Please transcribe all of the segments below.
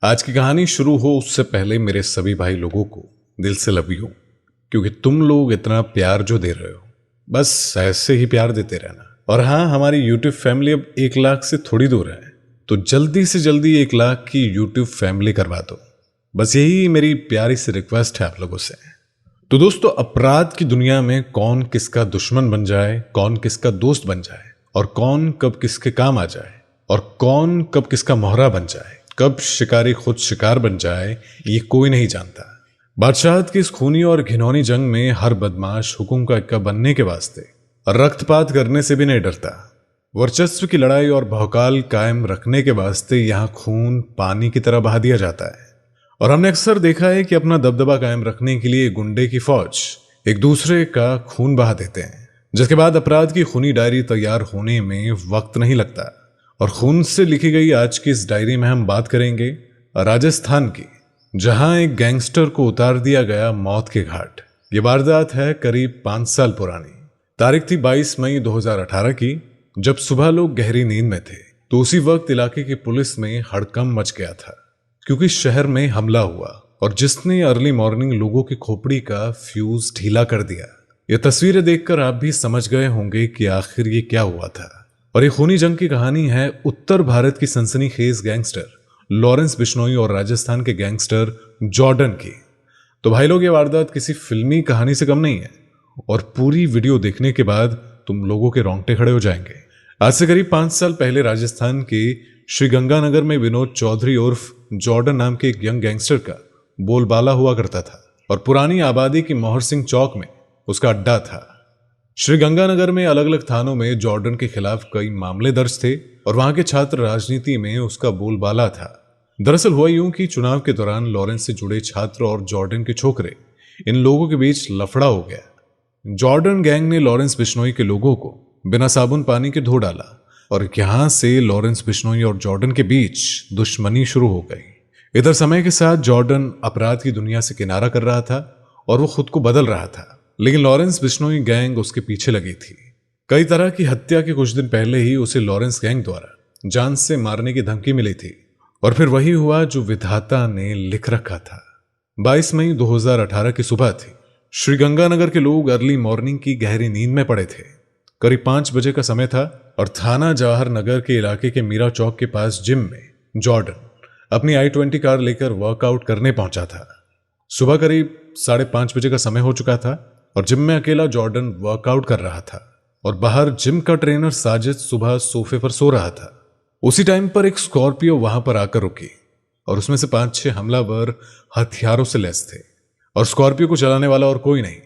आज की कहानी शुरू हो उससे पहले मेरे सभी भाई लोगों को दिल से लव यू, क्योंकि तुम लोग इतना प्यार जो दे रहे हो बस ऐसे ही प्यार देते रहना। और हाँ, हमारी यूट्यूब फैमिली अब 1 लाख से थोड़ी दूर है, तो जल्दी से जल्दी 1 लाख की यूट्यूब फैमिली करवा दो। बस यही मेरी प्यारी सी रिक्वेस्ट है आप लोगों से। तो दोस्तों, अपराध की दुनिया में कौन किसका दुश्मन बन जाए, कौन किसका दोस्त बन जाए, और कौन कब किसके काम आ जाए, और कौन कब किसका मोहरा बन जाए, कब शिकारी खुद शिकार बन जाए, ये कोई नहीं जानता। बादशाहत की इस खूनी और घिनौनी जंग में हर बदमाश हुकुम का इक्का बनने के वास्ते रक्तपात करने से भी नहीं डरता। वर्चस्व की लड़ाई और भौकाल कायम रखने के वास्ते यहाँ खून पानी की तरह बहा दिया जाता है। और हमने अक्सर देखा है कि अपना दबदबा कायम रखने के लिए गुंडे की फौज एक दूसरे का खून बहा देते हैं, जिसके बाद अपराध की खूनी डायरी तैयार होने में वक्त नहीं लगता। और खून से लिखी गई आज की इस डायरी में हम बात करेंगे राजस्थान की, जहां एक गैंगस्टर को उतार दिया गया मौत के घाट। ये वारदात है करीब 5 साल पुरानी। तारीख थी 22 मई 2018 की, जब सुबह लोग गहरी नींद में थे। तो उसी वक्त इलाके की पुलिस में हड़कंप मच गया था, क्योंकि शहर में हमला हुआ और जिसने अर्ली मॉर्निंग लोगों की खोपड़ी का फ्यूज ढीला कर दिया। ये तस्वीरें देखकर आप भी समझ गए होंगे कि आखिर ये क्या हुआ था। और ये खूनी जंग की कहानी है उत्तर भारत की सनसनीखेज गैंगस्टर लॉरेंस बिश्नोई और राजस्थान के गैंगस्टर जॉर्डन की। तो भाई लोग, ये वारदात किसी फिल्मी कहानी से कम नहीं है, और पूरी वीडियो देखने के बाद तुम लोगों के रोंगटे खड़े हो जाएंगे। आज से करीब 5 साल पहले राजस्थान के श्रीगंगानगर में विनोद चौधरी उर्फ जॉर्डन नाम के एक यंग गैंगस्टर का बोलबाला हुआ करता था, और पुरानी आबादी की मोहर सिंह चौक में उसका अड्डा था। श्रीगंगानगर में अलग अलग थानों में जॉर्डन के खिलाफ कई मामले दर्ज थे, और वहां के छात्र राजनीति में उसका बोलबाला था। दरअसल हुआ यूं कि चुनाव के दौरान लॉरेंस से जुड़े छात्र और जॉर्डन के छोकरे, इन लोगों के बीच लफड़ा हो गया। जॉर्डन गैंग ने लॉरेंस बिश्नोई के लोगों को बिना साबुन पानी के धो डाला, और यहां से लॉरेंस बिश्नोई और जॉर्डन के बीच दुश्मनी शुरू हो गई। इधर समय के साथ जॉर्डन अपराध की दुनिया से किनारा कर रहा था और वो खुद को बदल रहा था, लेकिन लॉरेंस बिश्नोई गैंग उसके पीछे लगी थी। कई तरह की हत्या के कुछ दिन पहले ही उसे लॉरेंस गैंग द्वारा जान से मारने की धमकी मिली थी, और फिर वही हुआ जो विधाता ने लिख रखा था। 22 मई 2018 की सुबह थी। श्रीगंगानगर के लोग अर्ली मॉर्निंग की गहरी नींद में पड़े थे। करीब 5 बजे का समय था, और थाना जवाहर नगर के इलाके के मीरा चौक के पास जिम में जॉर्डन अपनी i20 कार लेकर वर्कआउट करने पहुंचा था। सुबह करीब 5:30 बजे का समय हो चुका था, और जिम में अकेला जॉर्डन वर्कआउट कर रहा था, और बाहर जिम का ट्रेनर साजिद सुबह सोफे पर सो रहा था। उसी टाइम पर एक स्कॉर्पियो वहां पर आकर रुकी, और उसमें से 5-6 हमलावर हथियारों से लैस थे। और स्कॉर्पियो को चलाने वाला और कोई नहीं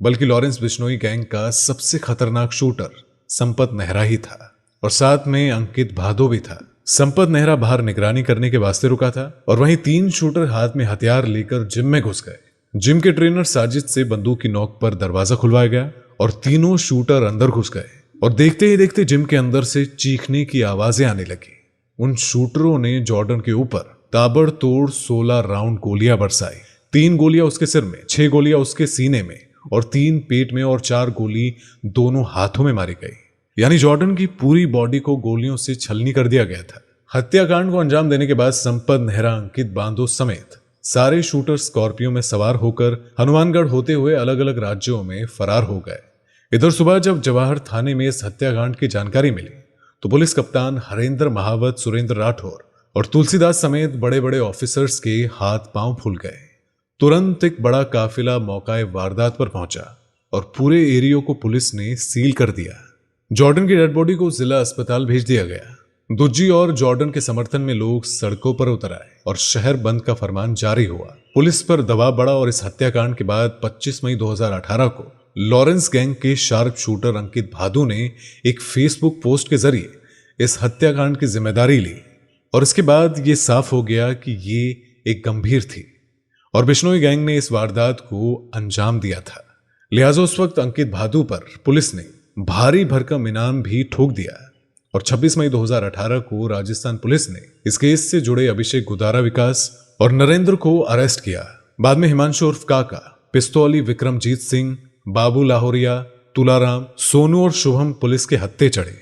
बल्कि लॉरेंस बिश्नोई गैंग का सबसे खतरनाक शूटर संपत नेहरा ही था, और साथ में अंकित भादो भी था। संपत नेहरा बाहर निगरानी करने के वास्ते रुका था, और वहीं 3 शूटर हाथ में हथियार लेकर जिम में घुस गए। जिम के ट्रेनर साजिद से बंदूक की नोक पर दरवाजा खुलवाया गया, और तीनों शूटर अंदर घुस गए। और देखते ही देखते जिम के अंदर से चीखने की आवाजें आने लगी। उन शूटरों ने जॉर्डन के ऊपर ताबड़तोड़ 16 राउंड गोलियां बरसाई। 3 गोलियां उसके सिर में, 6 गोलियां उसके सीने में, और 3 पेट में, और 4 गोली दोनों हाथों में मारी गई। यानी जॉर्डन की पूरी बॉडी को गोलियों से छलनी कर दिया गया था। हत्याकांड को अंजाम देने के बाद संपत नेहरा, अंकित बांदो समेत सारे शूटर स्कॉर्पियो में सवार होकर हनुमानगढ़ होते हुए अलग अलग राज्यों में फरार हो गए। इधर सुबह जब जवाहर थाने में इस हत्याकांड की जानकारी मिली, तो पुलिस कप्तान हरेंद्र महावत, सुरेंद्र राठौर और तुलसीदास समेत बड़े बड़े ऑफिसर्स के हाथ पांव फूल गए। तुरंत एक बड़ा काफिला मौकाए वारदात पर पहुंचा, और पूरे एरिया को पुलिस ने सील कर दिया। जॉर्डन की डेड बॉडी को जिला अस्पताल भेज दिया गया। दुज्जी और जॉर्डन के समर्थन में लोग सड़कों पर उतर आए, और शहर बंद का फरमान जारी हुआ। पुलिस पर दबाव बढ़ा, और इस हत्याकांड के बाद 25 मई 2018 को लॉरेंस गैंग के शार्प शूटर अंकित भादु ने एक फेसबुक पोस्ट के जरिए इस हत्याकांड की जिम्मेदारी ली। और इसके बाद ये साफ हो गया कि ये एक गंभीर थी, और बिश्नोई गैंग ने इस वारदात को अंजाम दिया था। लिहाजा उस वक्त अंकित भादु पर पुलिस ने भारी भरकम इनाम भी ठोक दिया। और 26 मई 2018 को राजस्थान पुलिस ने इस केस से जुड़े अभिषेक गुदारा विकास और नरेंद्र को अरेस्ट किया। बाद में हिमांशु उर्फ काका, पिस्तौली विक्रमजीत सिंह, बाबू लाहौरिया, तुलाराम, सोनू और शुभम पुलिस के हत्थे चढ़े।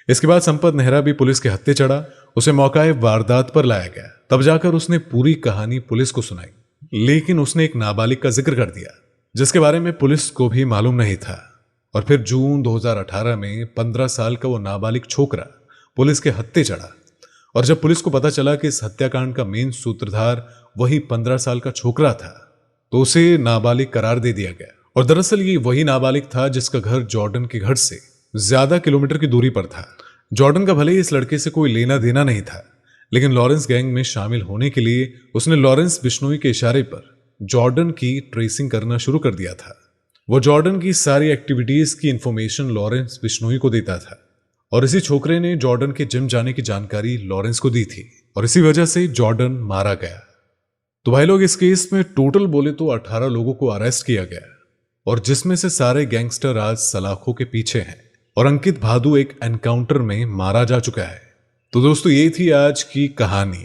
इसके बाद संपत नेहरा भी पुलिस के हत्थे चढ़ा। उसे मौकाए वारदात पर लाया गया। तब जाकर उसने पूरी कहानी पुलिस को सुनाई, लेकिन उसने एक नाबालिग का जिक्र कर दिया जिसके बारे में पुलिस को भी मालूम नहीं था। और फिर जून 2018 में 15 साल का वो नाबालिग छोकरा पुलिस के हत्थे चढ़ा। और जब पुलिस को पता चला कि इस हत्याकांड का मेन सूत्रधार वही 15 साल का छोकरा था, तो उसे नाबालिग करार दे दिया गया। और दरअसल ये वही नाबालिग था जिसका घर जॉर्डन के घर से ज्यादा किलोमीटर की दूरी पर था। जॉर्डन का भले ही इस लड़के से कोई लेना देना नहीं था, लेकिन लॉरेंस गैंग में शामिल होने के लिए उसने लॉरेंस बिश्नोई के इशारे पर जॉर्डन की ट्रेसिंग करना शुरू कर दिया था। वो जॉर्डन की सारी एक्टिविटीज की इंफॉर्मेशन लॉरेंस बिश्नोई को देता था, और इसी छोकरे ने जॉर्डन के जिम जाने की जानकारी लॉरेंस को दी थी, और इसी वजह से जॉर्डन मारा गया। तो भाई लोग, इस केस में टोटल बोले तो 18 लोगों को अरेस्ट किया गया, और जिसमें से सारे गैंगस्टर आज सलाखों के पीछे हैं, और अंकित भादु एक एनकाउंटर में मारा जा चुका है। तो दोस्तों, ये थी आज की कहानी।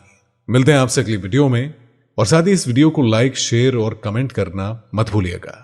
मिलते हैं आपसे अगली वीडियो में, और साथ ही इस वीडियो को लाइक, शेयर और कमेंट करना मत भूलिएगा।